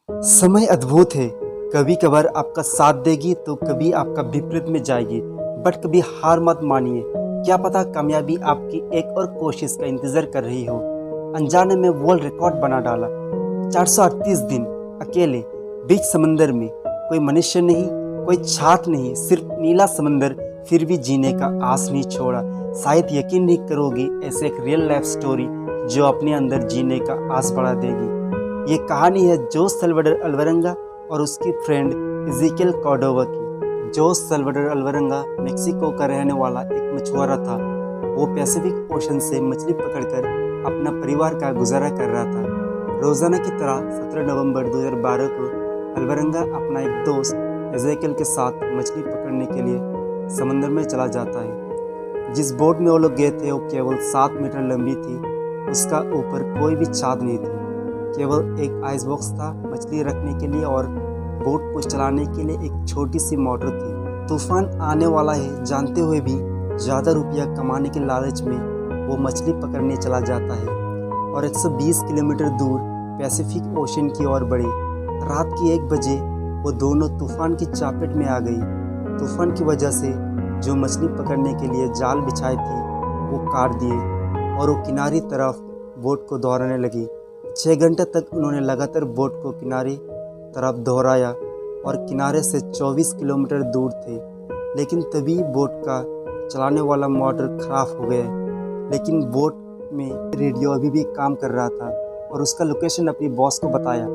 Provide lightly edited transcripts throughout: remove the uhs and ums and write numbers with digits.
समय अद्भुत है। कभी कभार आपका साथ देगी तो कभी आपका विपरीत में जाएगी। बट कभी हार मत मानिए। क्या पता कामयाबी आपकी एक और कोशिश का इंतजार कर रही हो। अनजाने में वर्ल्ड रिकॉर्ड बना डाला। 438 दिन अकेले बीच समंदर में, कोई मनुष्य नहीं, कोई छात नहीं, सिर्फ नीला समंदर। फिर भी जीने का आस नहीं छोड़ा। शायद यकीन नहीं करोगी, ऐसे एक रियल लाइफ स्टोरी जो अपने अंदर जीने का आस बढ़ा देगी। ये कहानी है जोस सल्वाडोर अल्वारेंगा और उसकी फ्रेंड इज़ेकियल कॉर्डोवा की। जोस सल्वाडोर अल्वारेंगा मेक्सिको का रहने वाला एक मछुआरा था। वो पैसिफिक ओशन से मछली पकड़कर अपना परिवार का गुजारा कर रहा था। रोज़ाना की तरह 17 नवंबर 2012 को अल्वारेंगा अपना एक दोस्त इज़ेकियल के साथ मछली पकड़ने के लिए समंदर में चला जाता है। जिस बोट में वो लोग गए थे वो केवल 7 मीटर लंबी थी। उसका ऊपर कोई भी छात नहीं थी, केवल एक आइस बॉक्स था मछली रखने के लिए, और बोट को चलाने के लिए एक छोटी सी मोटर थी। तूफान आने वाला है जानते हुए भी ज़्यादा रुपया कमाने के लालच में वो मछली पकड़ने चला जाता है और 120 किलोमीटर दूर पैसिफिक ओशन की ओर बढ़े। रात के 1 बजे वो दोनों तूफान की चपेट में आ गई। तूफान की वजह से जो मछली पकड़ने के लिए जाल बिछाए थी वो काट दिए और वो किनारे तरफ बोट को दौड़ाने लगी। 6 घंटे तक उन्होंने लगातार बोट को किनारे तरफ दोहराया और किनारे से 24 किलोमीटर दूर थे। लेकिन तभी बोट का चलाने वाला मोटर खराब हो गया। लेकिन बोट में रेडियो अभी भी काम कर रहा था और उसका लोकेशन अपनी बॉस को बताया।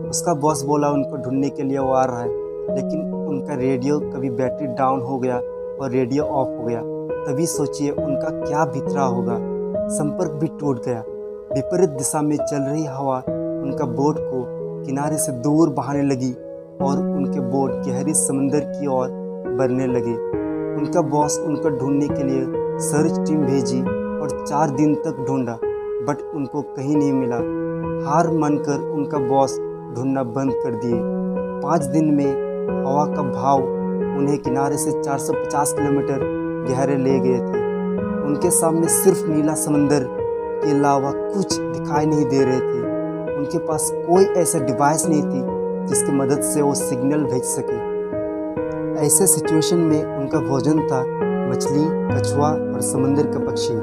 उसका बॉस बोला उनको ढूंढने के लिए वो आ रहा है, लेकिन उनका रेडियो कभी बैटरी डाउन हो गया और रेडियो ऑफ हो गया। तभी सोचिए उनका क्या बीत रहा होगा। संपर्क भी टूट गया। विपरीत दिशा में चल रही हवा उनका बोट को किनारे से दूर बहाने लगी और उनके बोट गहरी समंदर की ओर बढ़ने लगे। उनका बॉस उनको ढूंढने के लिए सर्च टीम भेजी और 4 दिन तक ढूंढा, बट उनको कहीं नहीं मिला। हार मानकर उनका बॉस ढूंढना बंद कर दिए। 5 दिन में हवा का भाव उन्हें किनारे से 450 किलोमीटर गहरे ले गए थे। उनके सामने सिर्फ नीला समंदर के अलावा कुछ दिखाई नहीं दे रहे थे। उनके पास कोई ऐसा डिवाइस नहीं थी जिसकी मदद से वो सिग्नल भेज सके। ऐसे सिचुएशन में उनका भोजन था मछली, कछुआ और समंदर का पक्षी।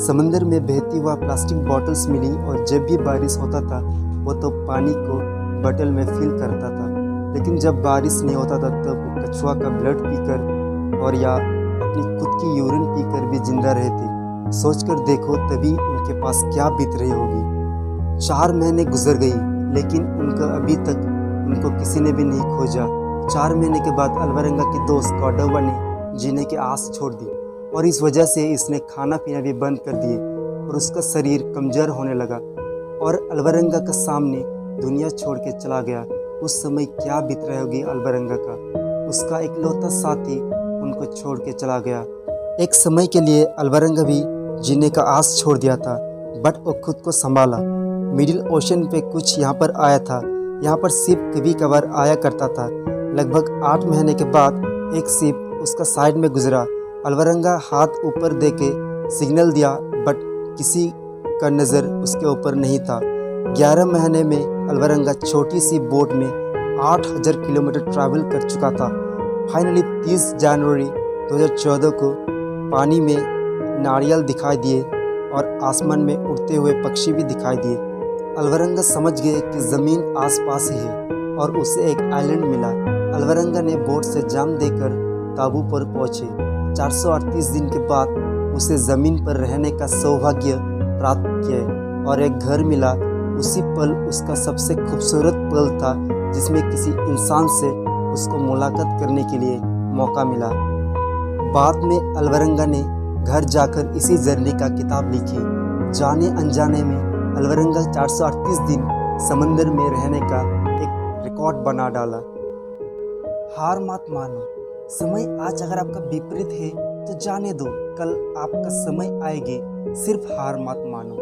समंदर में बहती हुआ प्लास्टिक बॉटल्स मिली और जब भी बारिश होता था वो तो पानी को बोतल में फिल करता था। लेकिन जब बारिश नहीं होता था तब वो कछुआ का ब्लड पीकर और या अपनी खुद की यूरिन पीकर भी जिंदा रहती। सोचकर देखो तभी उनके पास क्या बीत रही होगी। 4 महीने गुजर गई, लेकिन उनको अभी तक उनको किसी ने भी नहीं खोजा। 4 महीने के बाद अल्वारेंगा की दोस्त कॉर्डोवा ने जीने की आस छोड़ दी और इस वजह से इसने खाना पीना भी बंद कर दिए और उसका शरीर कमजोर होने लगा और अल्वारेंगा के सामने दुनिया छोड़ के चला गया। उस समय क्या बीत रही होगी अल्वारेंगा का। उसका इकलौता साथी उनको छोड़ के चला गया। एक समय के लिए अल्वारेंगा भी जीने का आस छोड़ दिया था, बट वो खुद को संभाला। मिडिल ओशन पे कुछ यहाँ पर आया था। यहाँ पर शिप कभी कभार आया करता था। लगभग 8 महीने के बाद एक शिप उसका साइड में गुजरा। अल्वारेंगा हाथ ऊपर दे के सिग्नल दिया, बट किसी का नज़र उसके ऊपर नहीं था। 11 महीने में अल्वारेंगा छोटी सी बोट में 8000 किलोमीटर ट्रैवल कर चुका था। फाइनली 30 जनवरी 2014 को पानी में नारियल दिखाई दिए और आसमान में उड़ते हुए पक्षी भी दिखाई दिए। अल्वारेंगा समझ गए कि ज़मीन आसपास ही है और उसे एक आइलैंड मिला। अल्वारेंगा ने बोट से जाम देकर ताबू पर पहुंचे। 438 दिन के बाद उसे ज़मीन पर रहने का सौभाग्य प्राप्त किया और एक घर मिला। उसी पल उसका सबसे खूबसूरत पल था जिसमें किसी इंसान से उसको मुलाकात करने के लिए मौका मिला। बाद में अल्वारेंगा ने घर जाकर इसी जर्नी का किताब लिखी। जाने अनजाने में अल्वारेंगा 438 दिन समंदर में रहने का एक रिकॉर्ड बना डाला। हार मत मानो। समय आज अगर आपका विपरीत है तो जाने दो, कल आपका समय आएगी। सिर्फ हार मत मानो।